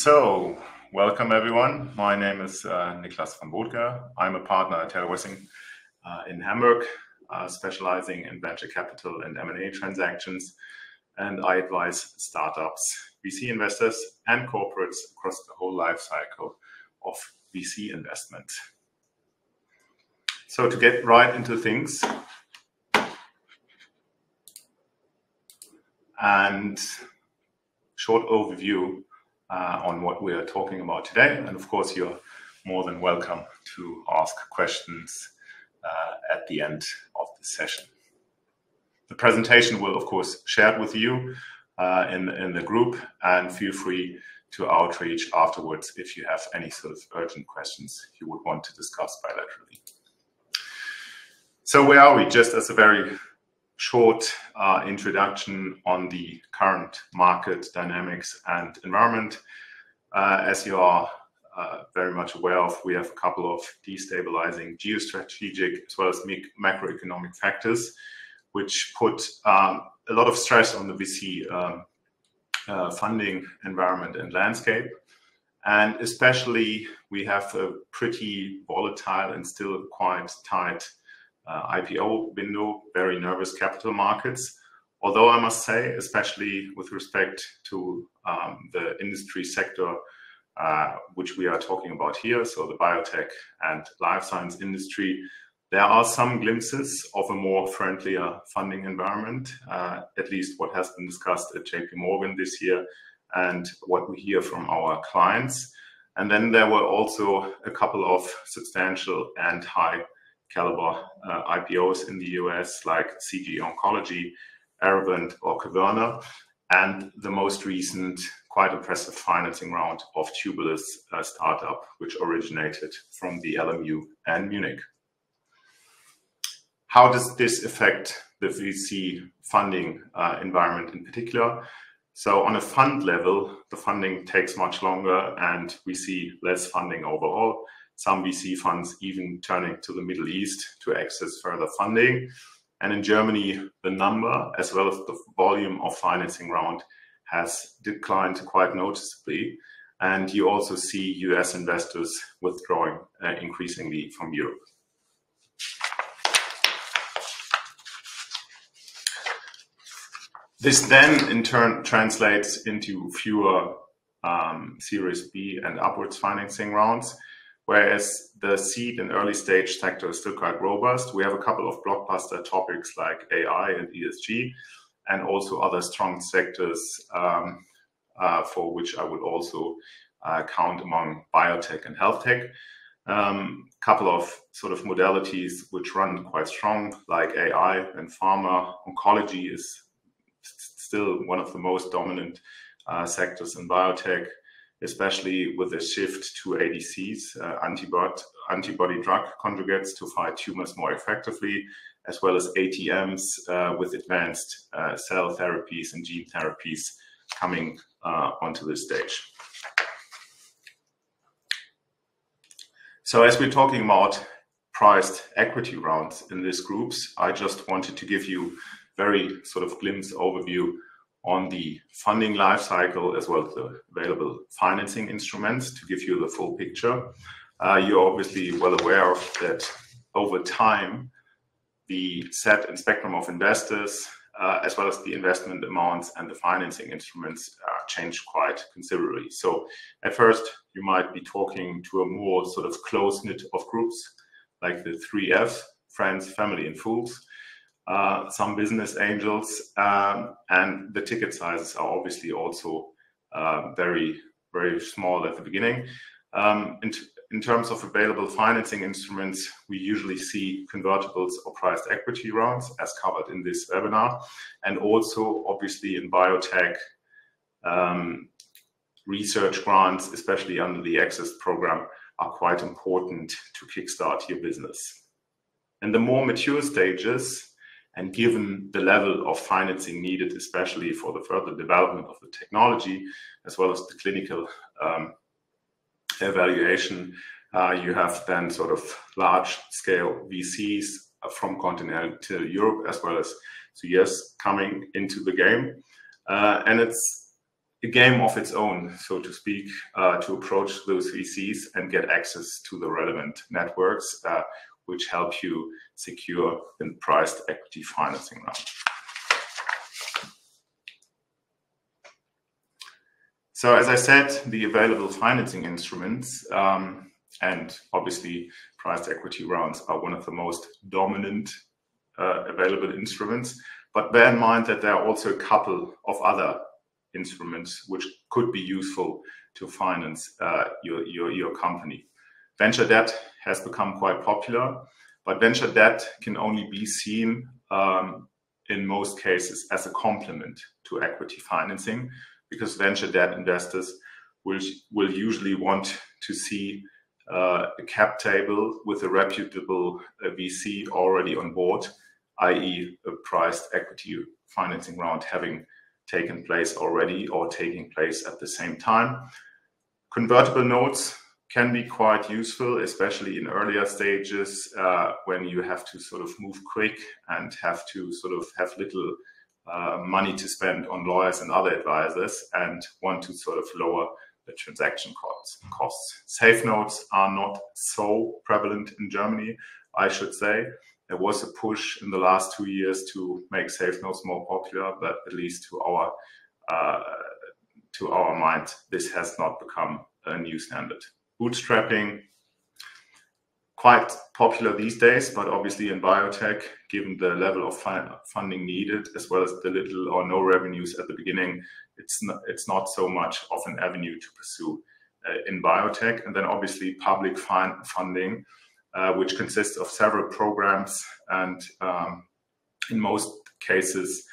So, welcome everyone. My name is Niklas van Bootke. I'm a partner at Taylor Wessing in Hamburg, specializing in venture capital and M&A transactions. And I advise startups, VC investors, and corporates across the whole life cycle of VC investment. So to get right into things, and short overview on what we are talking about today. And of course, you're more than welcome to ask questions at the end of the session. The presentation will, of course, share it with you in the group, and feel free to outreach afterwards if you have any sort of urgent questions you would want to discuss bilaterally. So where are we? Just as a very short introduction on the current market dynamics and environment. As you are very much aware of, we have a couple of destabilizing geostrategic as well as macroeconomic factors, which put a lot of stress on the VC funding environment and landscape. And especially, we have a pretty volatile and still quite tight IPO window, very nervous capital markets. Although I must say, especially with respect to the industry sector, which we are talking about here, so the biotech and life science industry, there are some glimpses of a more friendlier funding environment, at least what has been discussed at JP Morgan this year and what we hear from our clients. And then there were also a couple of substantial and high caliber IPOs in the US, like CG Oncology, Aravant, or Caverna, and the most recent quite impressive financing round of Tubulus startup, which originated from the LMU and Munich. How does this affect the VC funding environment in particular? So on a fund level, the funding takes much longer and we see less funding overall. Some VC funds even turning to the Middle East to access further funding. And in Germany, the number as well as the volume of financing round has declined quite noticeably. And you also see US investors withdrawing increasingly from Europe. This then in turn translates into fewer Series B and upwards financing rounds. Whereas the seed and early stage sector is still quite robust. We have a couple of blockbuster topics like AI and ESG, and also other strong sectors for which I would also count among biotech and health tech. Couple of sort of modalities which run quite strong, like AI and pharma. Oncology is still one of the most dominant sectors in biotech, especially with a shift to ADCs, antibody drug conjugates, to fight tumors more effectively, as well as ATMs with advanced cell therapies and gene therapies coming onto this stage. So as we're talking about priced equity rounds in these groups, I just wanted to give you very sort of glimpse overview on the funding life cycle as well as the available financing instruments to give you the full picture. You're obviously well aware of that over time, the set and spectrum of investors, as well as the investment amounts and the financing instruments change quite considerably. So at first, you might be talking to a more sort of close-knit of groups, like the 3F, friends, family, and fools. Some business angels, and the ticket sizes are obviously also very, very small at the beginning. In terms of available financing instruments, we usually see convertibles or priced equity rounds as covered in this webinar. And also, obviously, in biotech, research grants, especially under the Access program, are quite important to kickstart your business. In the more mature stages, and given the level of financing needed, especially for the further development of the technology, as well as the clinical evaluation, you have then sort of large-scale VCs from continental Europe, as well as the US coming into the game. And it's a game of its own, so to speak, to approach those VCs and get access to the relevant networks, which help you secure a priced equity financing round. So as I said, the available financing instruments and obviously priced equity rounds are one of the most dominant available instruments, but bear in mind that there are also a couple of other instruments which could be useful to finance your company. Venture debt has become quite popular, but venture debt can only be seen in most cases as a complement to equity financing, because venture debt investors will usually want to see a cap table with a reputable VC already on board, i.e. a priced equity financing round having taken place already or taking place at the same time. Convertible notes can be quite useful, especially in earlier stages when you have to sort of move quick and have to sort of have little money to spend on lawyers and other advisors and want to sort of lower the transaction costs. Safe notes are not so prevalent in Germany, I should say. There was a push in the last 2 years to make safe notes more popular, but at least to our mind, this has not become a new standard. Bootstrapping, quite popular these days, but obviously in biotech, given the level of funding needed, as well as the little or no revenues at the beginning, it's not so much of an avenue to pursue in biotech. And then obviously public funding, which consists of several programs and in most cases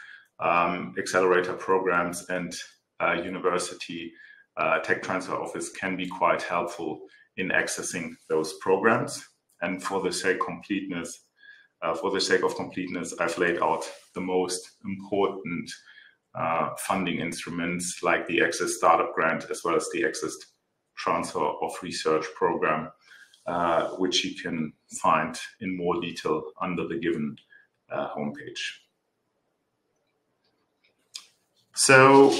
accelerator programs and university tech transfer office can be quite helpful in accessing those programs. And for the sake of completeness, I've laid out the most important funding instruments like the Access Startup Grant, as well as the Access Transfer of Research Program, which you can find in more detail under the given homepage. So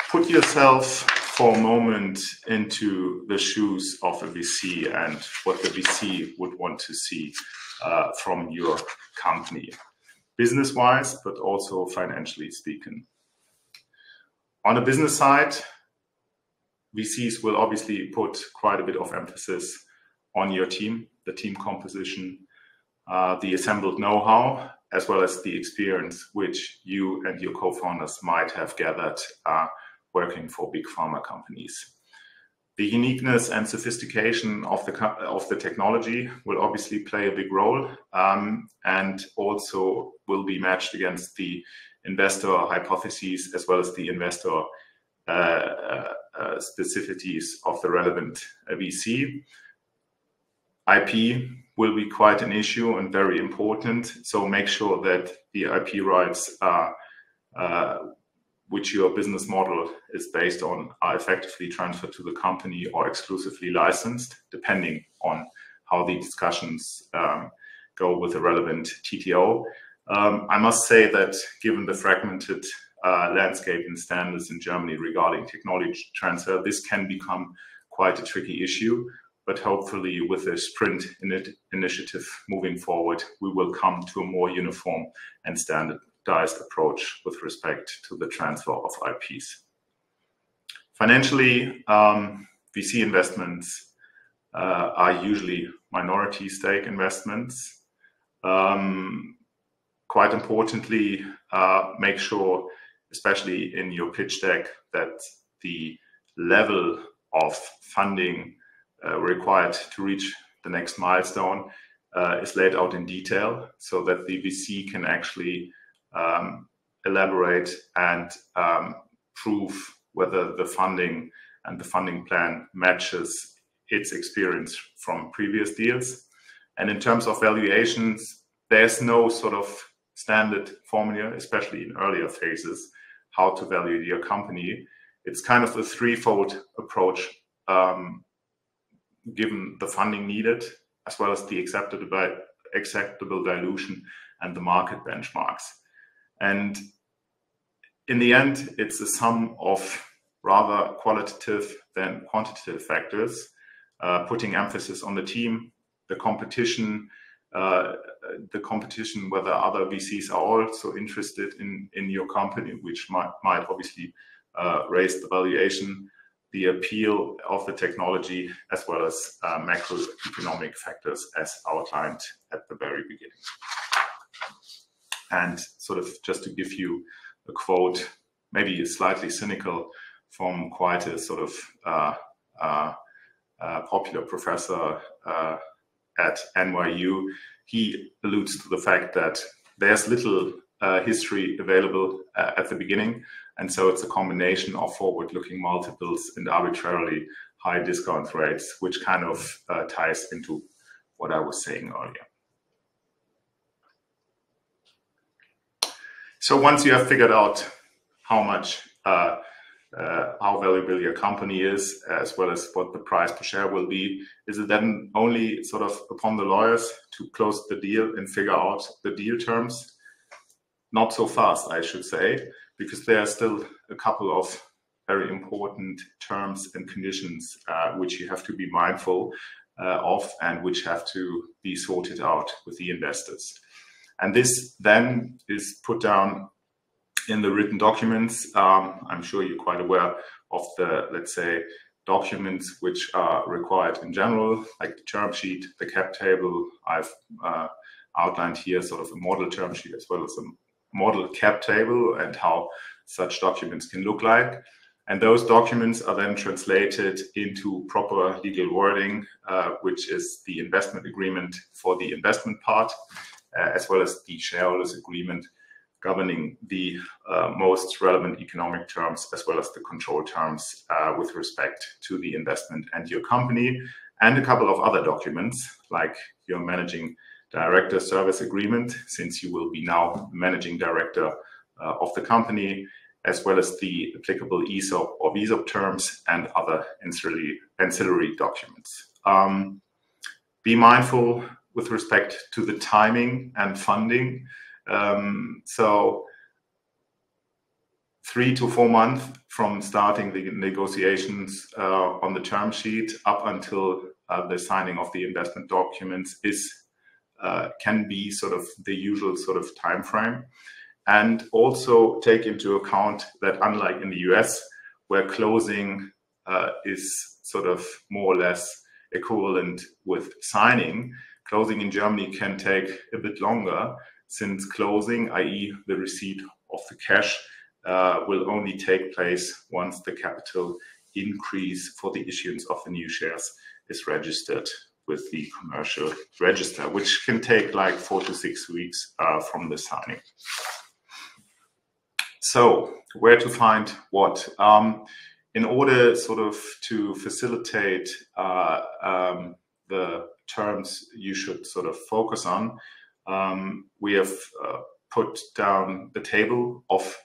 put yourself for a moment into the shoes of a VC and what the VC would want to see from your company, business-wise, but also financially speaking. On the business side, VCs will obviously put quite a bit of emphasis on your team, the team composition, the assembled know-how, as well as the experience which you and your co-founders might have gathered working for big pharma companies. The uniqueness and sophistication of the technology will obviously play a big role, and also will be matched against the investor hypotheses as well as the investor specificities of the relevant VC. IP will be quite an issue and very important, so make sure that the IP rights which your business model is based on are effectively transferred to the company or exclusively licensed, depending on how the discussions go with the relevant TTO. I must say that given the fragmented landscape and standards in Germany regarding technology transfer, this can become quite a tricky issue, but hopefully with the sprint initiative moving forward, we will come to a more uniform and standardized approach with respect to the transfer of IPs. Financially, VC investments are usually minority stake investments. Quite importantly, make sure, especially in your pitch deck, that the level of funding required to reach the next milestone is laid out in detail, so that the VC can actually elaborate and prove whether the funding and the funding plan matches its experience from previous deals. And in terms of valuations, there's no sort of standard formula, especially in earlier phases, how to value your company. It's kind of a threefold approach, given the funding needed, as well as the acceptable dilution and the market benchmarks. And in the end, it's a sum of rather qualitative than quantitative factors, putting emphasis on the team, the competition, whether other VCs are also interested in your company, which might obviously raise the valuation, the appeal of the technology, as well as macroeconomic factors as outlined at the very beginning. And sort of just to give you a quote, maybe slightly cynical, from quite a sort of popular professor at NYU, he alludes to the fact that there's little history available at the beginning, and so it's a combination of forward-looking multiples and arbitrarily high discount rates, which kind of ties into what I was saying earlier. So once you have figured out how much, how valuable your company is, as well as what the price per share will be, is it then only sort of upon the lawyers to close the deal and figure out the deal terms? Not so fast, I should say, because there are still a couple of very important terms and conditions which you have to be mindful of and which have to be sorted out with the investors. And this then is put down in the written documents. I'm sure you're quite aware of the, let's say, documents which are required in general, like the term sheet, the cap table. I've outlined here sort of a model term sheet as well as a model cap table and how such documents can look like. And those documents are then translated into proper legal wording, which is the investment agreement for the investment part, as well as the shareholders agreement governing the most relevant economic terms, as well as the control terms with respect to the investment and your company, and a couple of other documents like your managing director service agreement, since you will be now managing director of the company, as well as the applicable ESOP or VSOP terms and other ancillary documents. Be mindful with respect to the timing and funding. So 3 to 4 months from starting the negotiations on the term sheet up until the signing of the investment documents can be sort of the usual sort of time frame. And also take into account that unlike in the US, where closing is sort of more or less equivalent with signing, closing in Germany can take a bit longer, since closing, i.e. the receipt of the cash, will only take place once the capital increase for the issuance of the new shares is registered with the commercial register, which can take like 4 to 6 weeks from the signing. So where to find what? In order sort of to facilitate the terms you should sort of focus on, we have put down the table of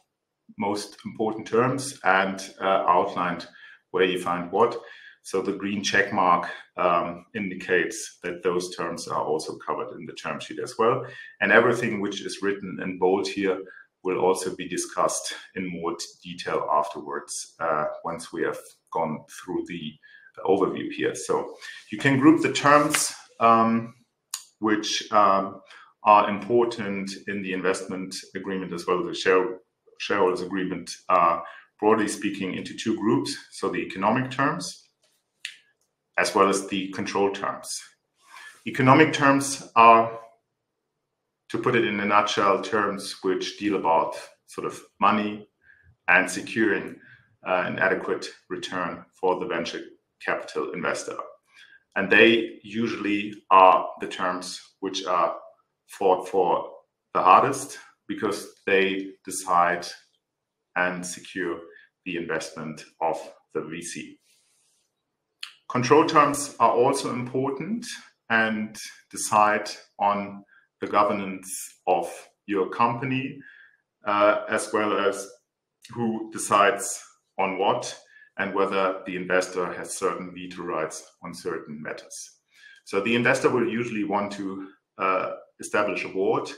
most important terms and outlined where you find what. So the green check mark indicates that those terms are also covered in the term sheet as well. And everything which is written in bold here will also be discussed in more detail afterwards once we have gone through the overview here. So you can group the terms which are important in the investment agreement as well as the shareholders agreement, broadly speaking, into 2 groups. So the economic terms as well as the control terms. Economic terms are, to put it in a nutshell, terms which deal about sort of money and securing an adequate return for the venture capital investor. And they usually are the terms which are fought for the hardest, because they decide and secure the investment of the VC. Control terms are also important and decide on the governance of your company, as well as who decides on what and whether the investor has certain veto rights on certain matters. So the investor will usually want to establish a board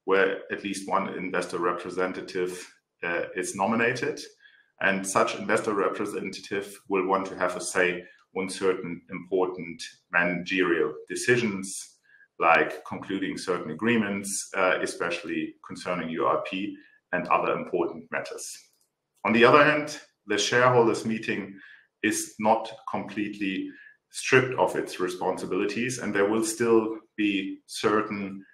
where at least one investor representative is nominated. and such investor representative will want to have a say on certain important managerial decisions, like concluding certain agreements, especially concerning URP and other important matters. On the other hand, the shareholders meeting is not completely stripped of its responsibilities, and there will still be certain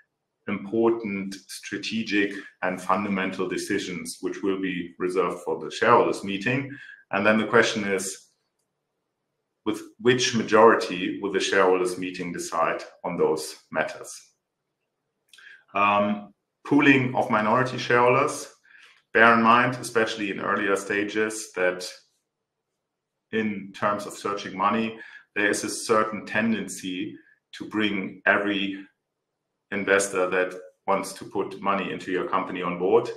important strategic and fundamental decisions which will be reserved for the shareholders meeting. And then the question is, with which majority will the shareholders meeting decide on those matters? Pooling of minority shareholders. Bear in mind, especially in earlier stages, that in terms of searching money, there is a certain tendency to bring every investor that wants to put money into your company on board.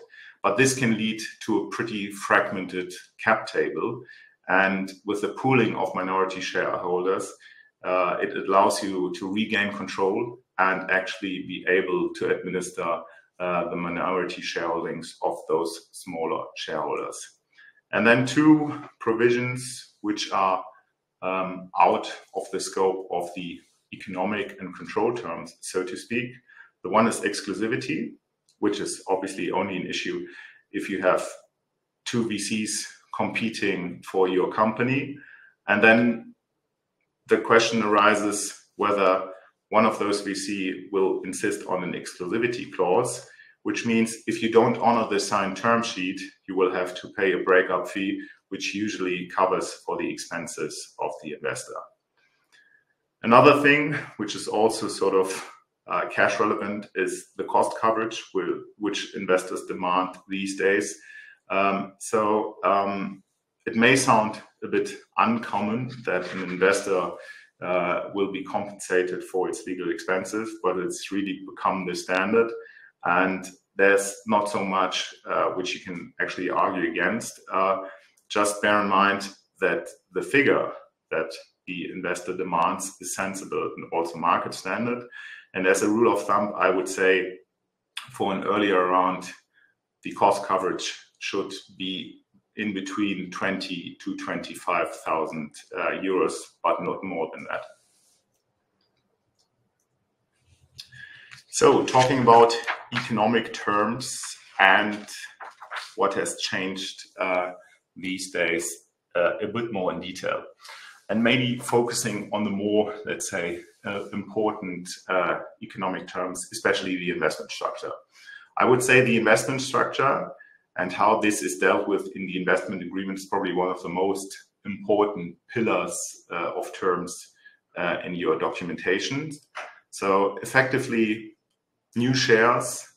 But this can lead to a pretty fragmented cap table. And with the pooling of minority shareholders, it allows you to regain control and actually be able to administer the minority shareholdings of those smaller shareholders. And then two provisions which are out of the scope of the economic and control terms, so to speak. The one is exclusivity, which is obviously only an issue if you have two VCs competing for your company. And then the question arises whether one of those VC will insist on an exclusivity clause, which means if you don't honor the signed term sheet, you will have to pay a breakup fee, which usually covers for the expenses of the investor. Another thing, which is also sort of cash relevant, is the cost coverage which investors demand these days. It may sound a bit uncommon that an investor will be compensated for its legal expenses, but it's really become the standard. And there's not so much which you can actually argue against. Just bear in mind that the figure that the investor demands is sensible and also market standard. And as a rule of thumb, I would say for an earlier round, the cost coverage should be in between 20 to 25,000 euros, but not more than that. So talking about economic terms and what has changed these days a bit more in detail, and maybe focusing on the more, let's say, important economic terms, especially the investment structure. I would say the investment structure and how this is dealt with in the investment agreement is probably one of the most important pillars of terms in your documentation. So effectively, new shares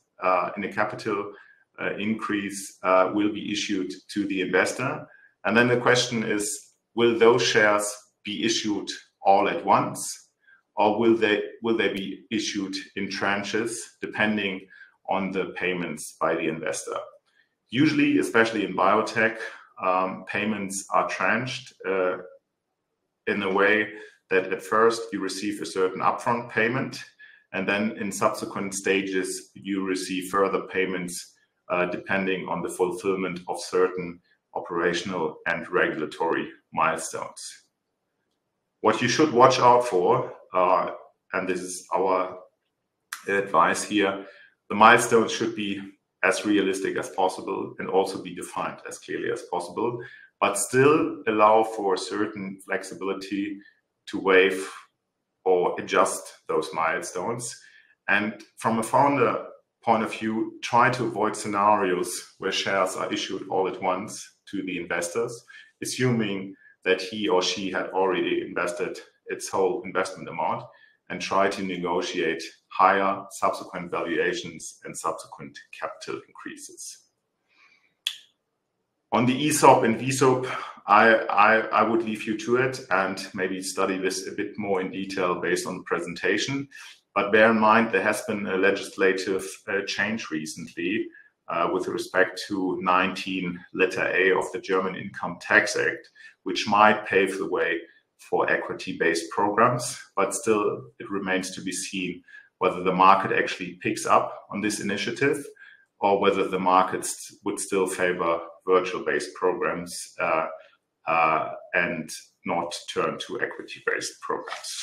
in a capital increase will be issued to the investor. And then the question is, will those shares be issued all at once, or will they be issued in tranches depending on the payments by the investor? Usually, especially in biotech, payments are tranched in a way that at first you receive a certain upfront payment, and then in subsequent stages you receive further payments depending on the fulfillment of certain operational and regulatory milestones. What you should watch out for, and this is our advice here, the milestones should be as realistic as possible and also be defined as clearly as possible, but still allow for certain flexibility to waive or adjust those milestones. And from a founder point of view, try to avoid scenarios where shares are issued all at once to the investors, assuming that he or she had already invested its whole investment amount, and try to negotiate higher subsequent valuations and subsequent capital increases. On the ESOP and VSOP, I would leave you to it and maybe study this a bit more in detail based on the presentation. But bear in mind, there has been a legislative change recently with respect to 19 letter A of the German Income Tax Act, which might pave the way for equity-based programs, but still it remains to be seen whether the market actually picks up on this initiative. or whether the markets would still favor virtual-based programs and not turn to equity-based programs.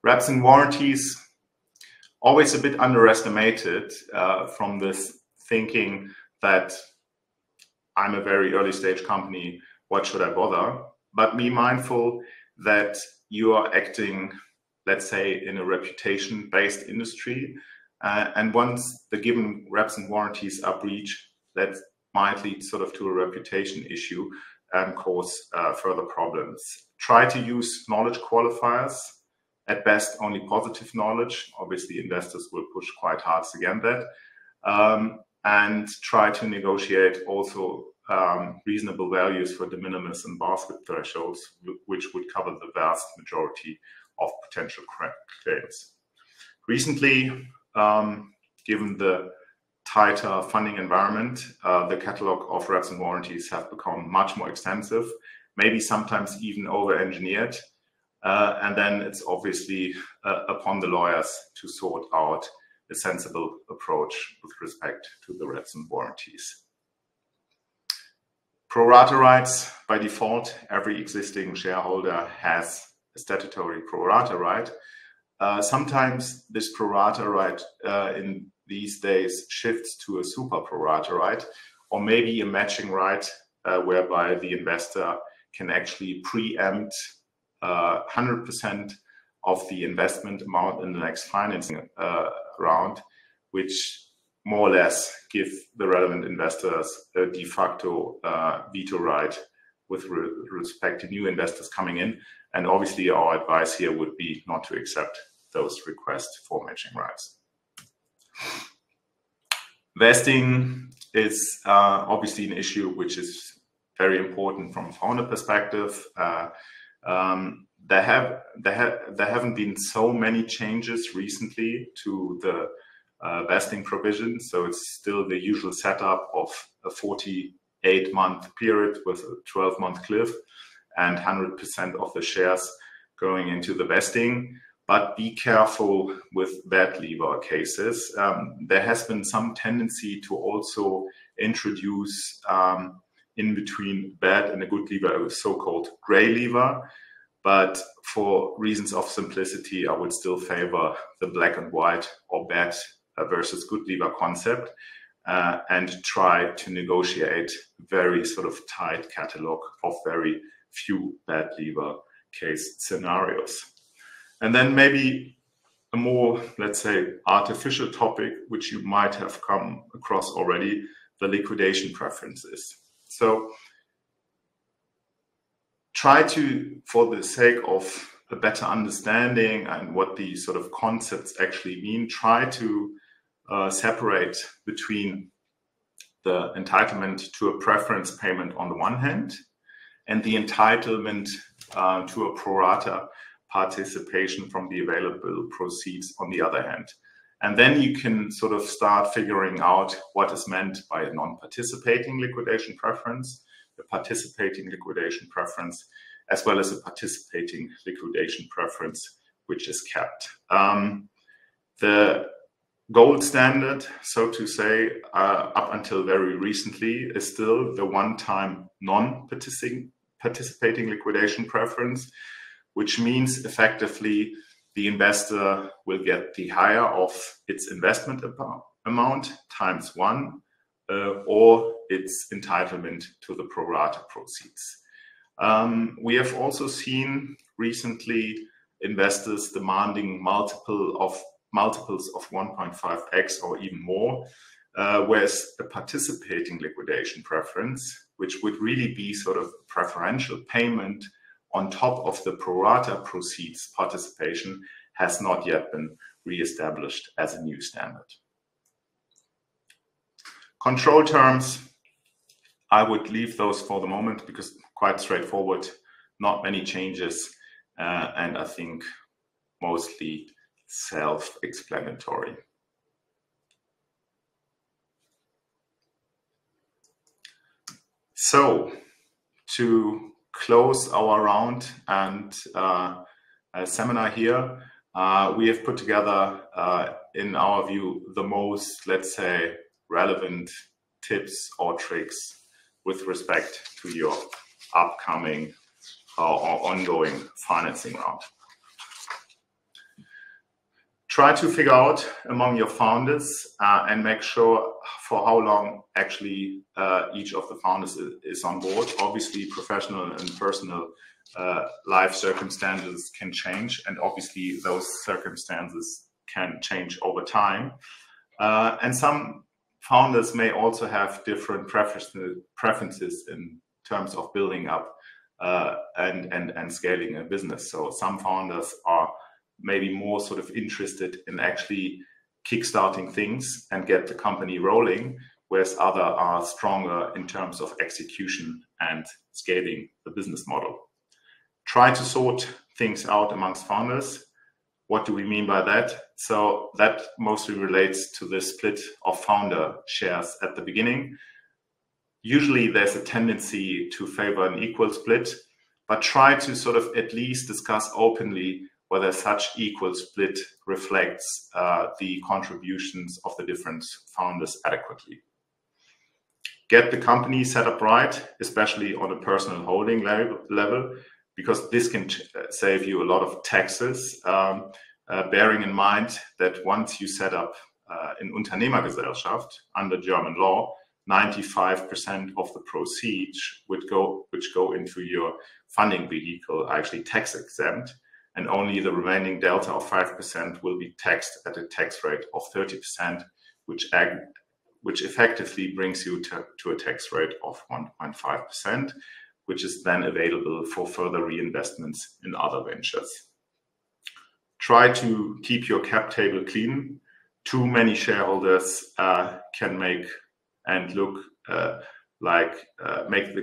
Reps and warranties, always a bit underestimated from this thinking that I'm a very early stage company, what should I bother? But be mindful that you are acting, let's say, in a reputation-based industry. And once the given reps and warranties are breached, that might lead sort of to a reputation issue and cause further problems. Try to use knowledge qualifiers. At best, only positive knowledge. Obviously, investors will push quite hard against that. And try to negotiate also reasonable values for de minimis and basket thresholds, which would cover the vast majority of potential claims. Recently, given the tighter funding environment, the catalog of reps and warranties have become much more extensive, maybe sometimes even over-engineered. And then it's obviously upon the lawyers to sort out a sensible approach with respect to the reps and warranties. Pro rata rights, by default, every existing shareholder has a statutory pro rata right. Sometimes this pro rata right in these days shifts to a super pro rata right, or maybe a matching right whereby the investor can actually preempt 100% of the investment amount in the next financing round, which more or less give the relevant investors a de facto veto right with respect to new investors coming in. And obviously our advice here would be not to accept those requests for matching rights. Vesting is obviously an issue which is very important from a founder perspective. There haven't been so many changes recently to the vesting provision, so it's still the usual setup of a 48-month period with a 12-month cliff and 100% of the shares going into the vesting. But be careful with bad lever cases. There has been some tendency to also introduce in between bad and a good lever, a so-called gray lever. But for reasons of simplicity, I would still favor the black and white or bad versus good lever concept and try to negotiate very sort of tight catalog of very few bad lever case scenarios. And then maybe a more, let's say, artificial topic, which you might have come across already, the liquidation preferences. So try to, for the sake of a better understanding and what these sort of concepts actually mean, try to separate between the entitlement to a preference payment on the one hand and the entitlement to a pro rata participation from the available proceeds on the other hand. And then you can sort of start figuring out what is meant by a non-participating liquidation preference, a participating liquidation preference, as well as a participating liquidation preference, which is capped. The gold standard, so to say, up until very recently is still the one-time non-participating liquidation preference, which means effectively the investor will get the higher of its investment amount times 1 or its entitlement to the pro rata proceeds. We have also seen recently investors demanding multiples of 1.5x or even more, whereas a participating liquidation preference, which would really be sort of preferential payment on top of the pro rata proceeds participation, has not yet been re-established as a new standard. Control terms, I would leave those for the moment because quite straightforward, not many changes, and I think mostly self-explanatory. So, to close our round and seminar here, we have put together in our view, the most, let's say, relevant tips or tricks with respect to your upcoming or ongoing financing round. Try to figure out among your founders and make sure for how long actually each of the founders is on board. Obviously, professional and personal life circumstances can change, and obviously those circumstances can change over time. And some founders may also have different preferences in terms of building up and scaling a business. So some founders are maybe more sort of interested in actually kickstarting things and get the company rolling, whereas others are stronger in terms of execution and scaling the business model. Try to sort things out amongst founders. What do we mean by that? So that mostly relates to the split of founder shares at the beginning. Usually there's a tendency to favor an equal split, but try to sort of at least discuss openly whether such equal split reflects the contributions of the different founders adequately. Get the company set up right, especially on a personal holding level, because this can save you a lot of taxes, bearing in mind that once you set up an Unternehmergesellschaft under German law, 95% of the proceeds which go into your funding vehicle are actually tax exempt, and only the remaining delta of 5% will be taxed at a tax rate of 30%, which effectively brings you to a tax rate of 1.5%, which is then available for further reinvestments in other ventures. Try to keep your cap table clean. Too many shareholders can make the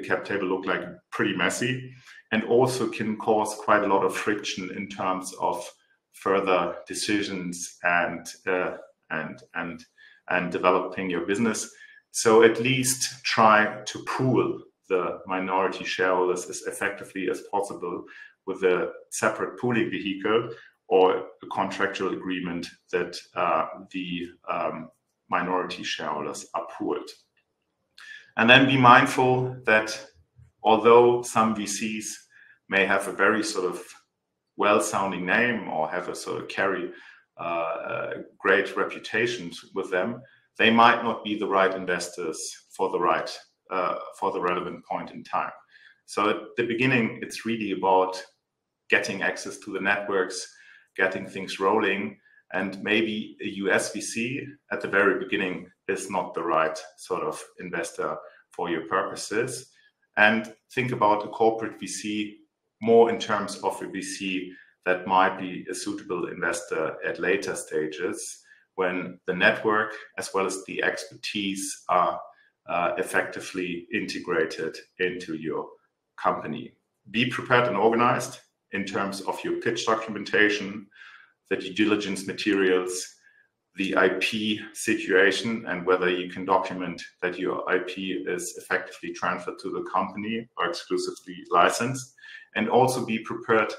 cap table look like pretty messy, and also can cause quite a lot of friction in terms of further decisions and developing your business. So at least try to pool the minority shareholders as effectively as possible with a separate pooling vehicle or a contractual agreement that the minority shareholders are pooled. And then be mindful that although some VCs may have a very sort of well-sounding name or have a sort of carry great reputations with them, they might not be the right investors for the relevant point in time. So at the beginning, it's really about getting access to the networks, getting things rolling, and maybe a US VC at the very beginning is not the right sort of investor for your purposes. And think about a corporate VC more in terms of a VC that might be a suitable investor at later stages when the network as well as the expertise are effectively integrated into your company. Be prepared and organized in terms of your pitch documentation, the due diligence materials, the IP situation, and whether you can document that your IP is effectively transferred to the company or exclusively licensed, and also be prepared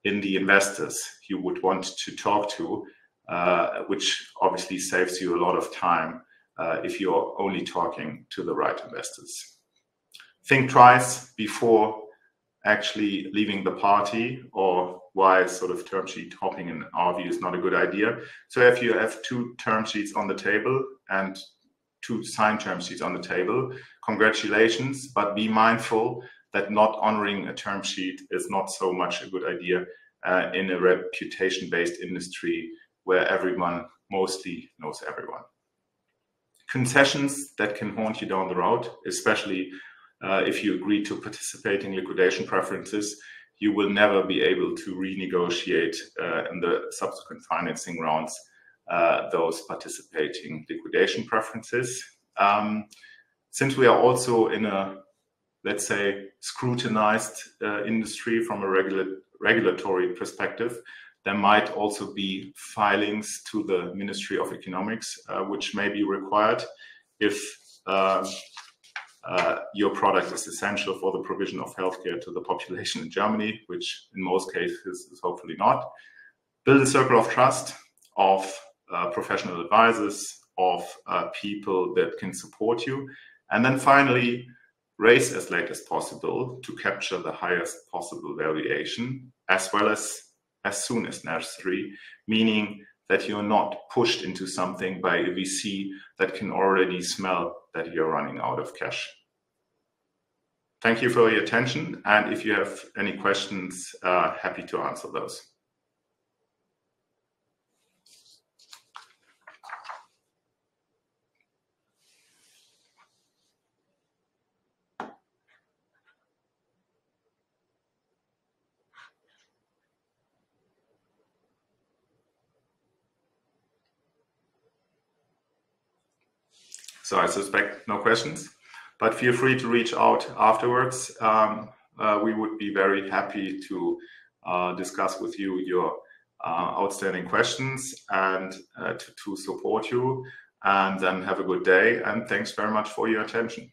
in the investors you would want to talk to, which obviously saves you a lot of time if you're only talking to the right investors. Think twice before actually leaving the party, or why sort of term sheet hopping in our view is not a good idea. So if you have 2 term sheets on the table and 2 signed term sheets on the table, congratulations, but be mindful that not honoring a term sheet is not so much a good idea in a reputation-based industry where everyone mostly knows everyone. Concessions that can haunt you down the road, especially if you agree to participate in liquidation preferences, you will never be able to renegotiate in the subsequent financing rounds those participating liquidation preferences. Since we are also in a, let's say, scrutinized industry from a regulatory perspective, there might also be filings to the Ministry of Economics, which may be required if your product is essential for the provision of healthcare to the population in Germany, which in most cases is hopefully not. Build a circle of trust of professional advisors, of people that can support you. And then finally, raise as late as possible to capture the highest possible valuation, as well as soon as necessary, meaning that you're not pushed into something by a VC that can already smell that you're running out of cash. Thank you for your attention, and if you have any questions, happy to answer those. So I suspect no questions, but feel free to reach out afterwards. We would be very happy to discuss with you your outstanding questions and to support you. And then have a good day, and thanks very much for your attention.